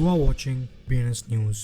You are watching BNS News.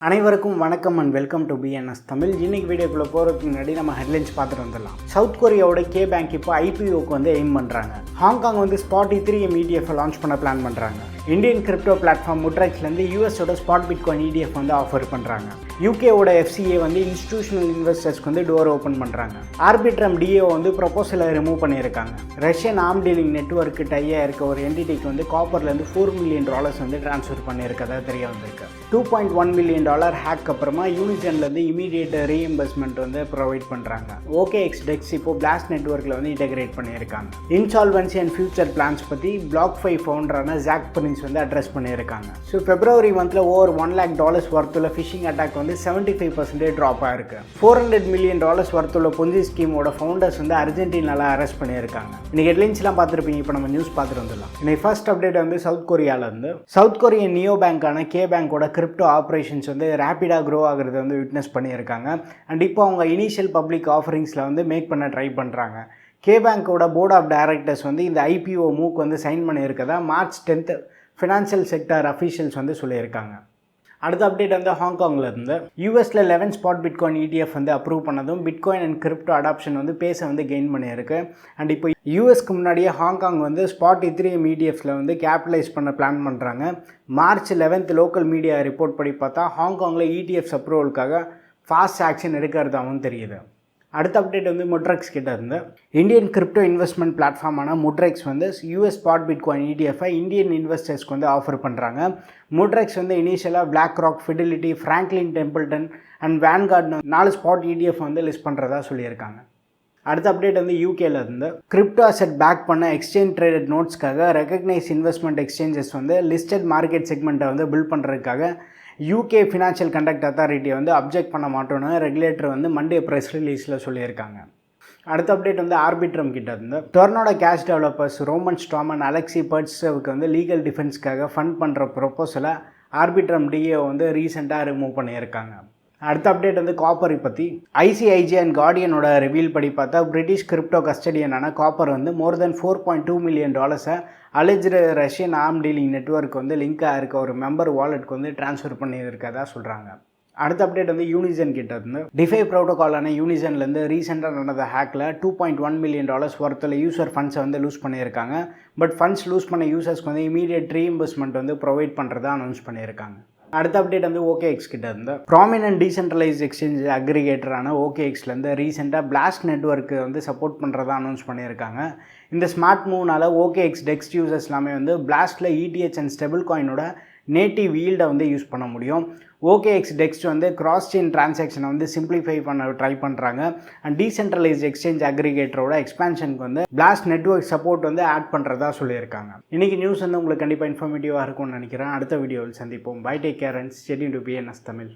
அனைவருக்கும் வணக்கம் and welcome to BNS Tamil. இன்னைக்கு வீடியோக்குள்ளே போகிறதுக்கு முன்னாடி நம்ம ஹெட்லைன்ஸ் பார்த்துட்டு வந்துடலாம். சவுத் கொரியாவோட கே பேங்க் இப்போ ஐபிஓக்கு வந்து எய்ம் பண்ணுறாங்க. ஹாங்காங் வந்து ஸ்பாட் E3M ETF லான்ச் பண்ண பிளான் பண்ணுறாங்க. இந்தியன் கிரிப்டோ பிளாட்ஃபார்ம் முட்ரெக்ஸ்லேருந்து யூஎஸோட ஸ்பாட் பிட்காயின் ETF வந்து ஆஃபர் பண்ணுறாங்க. யூகேவோட FCA வந்து இன்ஸ்டிடியூஷனல் இன்வெஸ்டர்ஸ்க்கு வந்து டோர் ஓப்பன் பண்ணுறாங்க. ஆர்பிட்ரம் DAO வந்து ப்ரொபோசலை ரிமூவ் பண்ணியிருக்காங்க. ரஷ்யன் ஆர்ம் டீலிங் நெட்வொர்க்கு டையாக இருக்க ஒரு என்டிட்டிக்கு வந்து காப்பர்லேருந்து $4 மில்லியன் வந்து ட்ரான்ஸ்ஃபர் பண்ணியிருக்கதா தெரிய வந்திருக்கு. $2.1 மில்லியன் ஹேக் அப்புறமா யூனிஜன்லேருந்து இமீடியட் ரீஎம்பர்ஸ்மெண்ட் வந்து ப்ரொவைட் பண்ணுறாங்க. OKX DEX இப்போ பிளாஸ்ட் நெட்வொர்க்கில் வந்து இன்டெகிரேட் பண்ணியிருக்காங்க. இன்சால்வன்சி அண்ட் ஃபியூச்சர் பிளான்ஸ் பற்றி BlockFi ஃபவுண்டரான ஜாக் பிரின்ஸ் வந்து அட்ரஸ் பண்ணியிருக்காங்க. ஸோ February மந்தில் ஓவர் $1 lakh வர்த்துள்ள ஃபிஷிங் அட்டாக் வந்து 75% ட்ராப் ஆயிருக்கு. $400 மில்லியன் வர்த்துள்ள பொஞ்சி ஸ்கீமோட ஃபவுண்டர்ஸ் வந்து அர்ஜென்டினால அரெஸ்ட் பண்ணியிருக்காங்க. இன்னைக்கு ஹெட்லைன்ஸ்லாம் பார்த்துருப்பீங்க. இப்போ நம்ம நியூஸ் பார்த்துட்டு வந்துடலாம். இன்னைக்கு ஃபர்ஸ்ட் அப்டேட் வந்து சவுத் கொரியாவிலேருந்து. சவுத் கொரியன் நியோ பேங்கான கே பேங்கோட கிரிப்டோ ஆப்ரேஷன்ஸ் வந்து ரேப்பிடாக க்ரோ ஆகிறது வந்து விட்னஸ் பண்ணியிருக்காங்க. அண்ட் இப்போ அவங்க இனிஷியல் பப்ளிக் ஆஃபரிங்ஸில் வந்து மேக் பண்ண ட்ரை பண்ணுறாங்க. கே பேங்கோட போர்ட் ஆஃப் டைரக்டர்ஸ் வந்து இந்த IPO மூக்கு வந்து சைன் பண்ணியிருக்கதா March 10 ஃபினான்ஷியல் செக்டர் அஃபீஷியல்ஸ் வந்து சொல்லியிருக்காங்க. அடுத்த அப்டேட் வந்து ஹாங்காங்கில் இருந்து. யூஎஸில் 11 ஸ்பாட் பிட்காயின் ETF வந்து அப்ரூவ் பண்ணதும் பிட்காயின் அண்ட் கிரிப்டோ அடாப்ஷன் வந்து பேஸை வந்து கெயின் பண்ணியிருக்கு. அண்ட் இப்போ யூஎஸ்க்கு முன்னாடியே ஹாங்காங் வந்து ஸ்பாட் E3M ETFஸில் வந்து கேபிட்டலைஸ் பண்ண பிளான் பண்ணுறாங்க. March 11 லோக்கல் மீடியா ரிப்போர்ட் படி பார்த்தா ஹாங்காங்கில் ETFs அப்ரூவலுக்காக ஃபாஸ்ட் ஆக்ஷன் எடுக்கிறதாகவும் தெரியுது. அடுத்த அப்டேட் வந்து முட்ரெக்ஸ் கிட்ட இருந்து. இந்தியன் கிரிப்டோ இன்வெஸ்ட்மெண்ட் பிளாட்ஃபார்மான முட்ரெக்ஸ் வந்து US spot bitcoin ETF Indian இன்வெஸ்டர்ஸ்க்கு வந்து ஆஃபர் பண்ணுறாங்க. முட்ரெக்ஸ் வந்து இனிஷியலாக BlackRock, Fidelity, Franklin Templeton and Vanguard 4 spot ETF வந்து லிஸ்ட் பண்ணுறதா சொல்லியிருக்காங்க. அடுத்த அப்டேட் வந்து யூகேல இருந்து. கிரிப்டோ அசெட் பேக் பண்ண எக்ஸ்சேஞ்ச் ட்ரேடட் நோட்ஸ்க்காக ரெகக்னைஸ் இன்வெஸ்ட்மெண்ட் எக்ஸ்சேஞ்சஸ் வந்து லிஸ்டட் மார்க்கெட் செக்மெண்ட்டை வந்து பில்ட் பண்ணுறதுக்காக UK ஃபினான்ஷியல் கண்டக்ட் அத்தாரிட்டியை வந்து அப்ஜெக்ட் பண்ண மாட்டோன்னு ரெகுலேட்டர் வந்து மண்டே ப்ரெஸ் ரிலீஸில் சொல்லியிருக்காங்க. அடுத்த அப்டேட் வந்து ஆர்பிட்ரம் கிட்ட இருந்து. Tornado cash developers Roman Storm and Alexey பர்ட்ஸுக்கு வந்து லீகல் டிஃபென்ஸ்க்காக ஃபண்ட் பண்ணுற ப்ரொப்போசலை ஆர்பிட்ரம் DAO வந்து ரீசெண்டாக ரிமூவ் பண்ணியிருக்காங்க. அடுத்த அப்டேட் வந்து காப்பரை பற்றி. ICIJ அண்ட் கார்டியனோட ரிவீல் படி பார்த்தா பிரிட்டிஷ் கிரிப்டோ கஸ்டடியனான காப்பர் வந்து more than $4.2 million alleged Russian arm dealing network வந்து லிங்காக இருக்க ஒரு மெம்பர் வாலெட்டுக்கு வந்து ட்ரான்ஸ்ஃபர் பண்ணியிருக்கதா சொல்கிறாங்க. அடுத்த அப்டேட் வந்து யூனிஜன் கிட்ட இருந்து. டிஃபை ப்ரோட்டோகாலான யூனிஜன்லேருந்து ரீசெண்டாக நடந்த ஹேக்கில் $2.1 மில்லியன் வர்த்தில் யூசர் ஃபண்ட்ஸை வந்து லூஸ் பண்ணியிருக்காங்க. பட் ஃபண்ட்ஸ் லூஸ் பண்ண யூசர்ஸ்க்கு வந்து இமீடியட் ரீஇம்பர்ஸ்மெண்ட் வந்து ப்ரொவைட் பண்ணுறதா அனௌன்ஸ் பண்ணியிருக்காங்க. அடுத்த அப்டேட் வந்து OKX கிட்ட இருந்து. ப்ராமினன்ட் டீசென்ட்ரலைஸ் எக்ஸ்சேஞ்ச் அக்ரிகேட்டரான OKXலேருந்து ரீசெண்டாக பிளாஸ்ட் நெட்வொர்க்கு வந்து சப்போர்ட் பண்ணுறதா அனௌன்ஸ் பண்ணியிருக்காங்க. இந்த ஸ்மார்ட் மூவ்னால OKX DEX யூசர்ஸ் எல்லாமே வந்து பிளாஸ்ட்டில் ETH அண்ட் ஸ்டெபிள் காயினோட நேட்டிவ் ஈல்டை வந்து யூஸ் பண்ண முடியும். OKX DEX வந்து கிராஸ் செயின் டிரான்சாக்ஷனை வந்து சிம்பிளிஃபை பண்ண ட்ரை பண்ணுறாங்க. அண்ட் டீசென்ட்ரலைஸ் எக்ஸ்சேஞ்ச் அக்ரிகேட்டரோட எக்ஸ்பான்ஷனுக்கு வந்து பிளாஸ்ட் நெட்வொர்க் சப்போர்ட் வந்து ஆட் பண்ணுறதா சொல்லியிருக்காங்க. இன்றைக்கி நியூஸ் வந்து உங்களுக்கு கண்டிப்பாக இன்ஃபர்மேட்டிவாக இருக்கும்னு நினைக்கிறேன். அடுத்த வீடியோவில் சந்திப்போம். Bye, take care and stay tuned to BNS Tamil.